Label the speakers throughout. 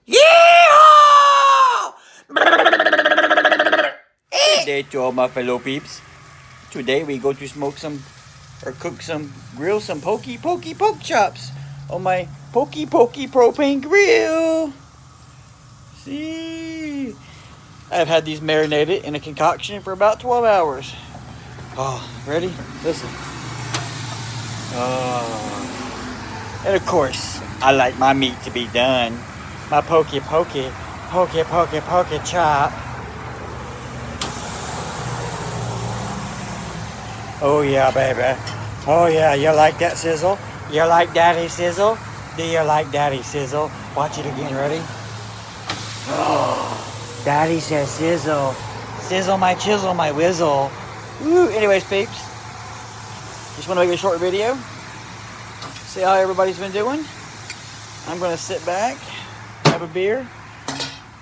Speaker 1: Yeehaw! Good day to all my fellow peeps. Today we go to smoke some, or cook some, grill some pokey pork chops on my pokey propane grill. See, I've had these marinated in a concoction for about 12 hours. Oh, ready? Listen. Oh. And of course, I like my meat to be done. My pokey chop. Oh yeah, baby. Oh yeah, you like that sizzle? You like daddy sizzle? Do you like daddy sizzle? Watch it again, ready? Oh, daddy says sizzle. Sizzle my chisel, my whizzle. Woo. Anyways, peeps. Just want to make a short video. See how everybody's been doing. I'm going to sit back, have a beer,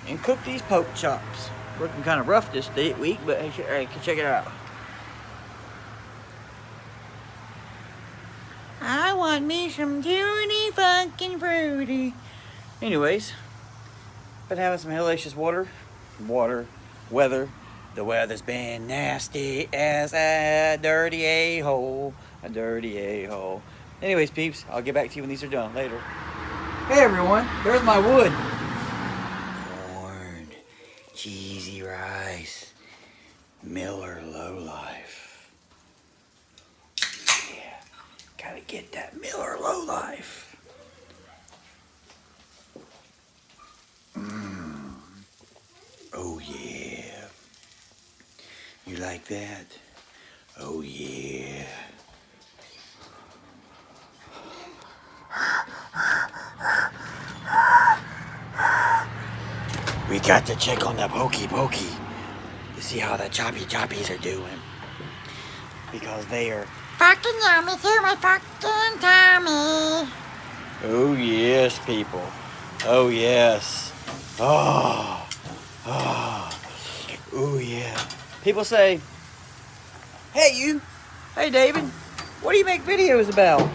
Speaker 1: and cook these pork chops. Working kind of rough this week, but hey, check it out. I want me some tutti fucking fruity. Anyways, been having some hellacious weather. The weather's been nasty as a dirty a-hole. Anyways, peeps, I'll get back to you when these are done later. Hey everyone, there's my wood. Corn, cheesy rice, Miller Lowlife. Yeah, gotta get that Miller Lowlife. Oh yeah. You like that? Oh yeah. We got to check on the pokey to see how the choppies are doing. Because they are
Speaker 2: fucking yummy to my fucking tummy.
Speaker 1: Oh yes, people. Oh yes. Oh yeah. People say, hey you, hey David, what do you make videos about?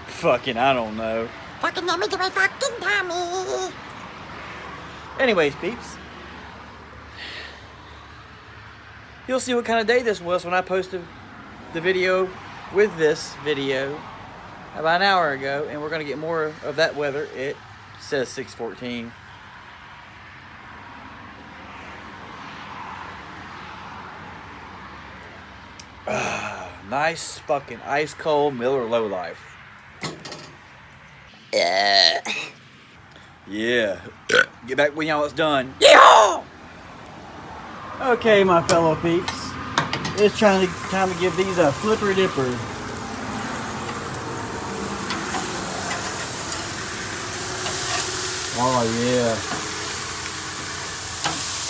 Speaker 1: Fucking, I don't know.
Speaker 2: Fucking yummy to my fucking tummy.
Speaker 1: Anyways, peeps, you'll see what kind of day this was when I posted the video with this video about an hour ago, and we're gonna get more of that weather. It says 614. Nice fucking ice cold Miller Lowlife. Yeah. Get back when y'all was done. Yeah. Okay, my fellow peeps. It's time to give these a flipper dipper. Oh yeah.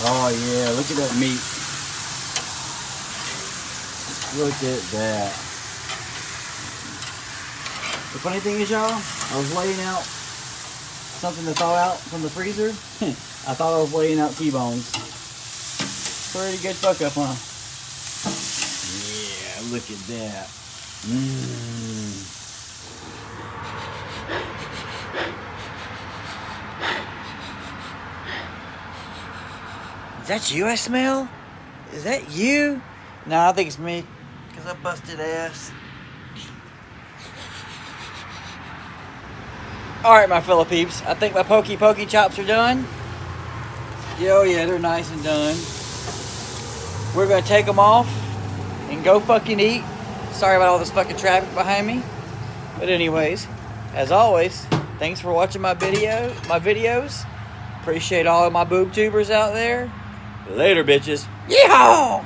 Speaker 1: Oh yeah. Look at that meat. Look at that. The funny thing is, y'all, I was laying out something to thaw out from the freezer. I thought I was laying out T-bones. Pretty good fuck up, huh? Yeah, look at that. Is that you I smell? Is that you? No, I think it's me. Because I busted ass. Alright, my fellow peeps. I think my pokey chops are done. Oh yeah, they're nice and done. We're going to take them off and go fucking eat. Sorry about all this fucking traffic behind me. But anyways, as always, thanks for watching my videos. Appreciate all of my boob tubers out there. Later, bitches. Yeehaw!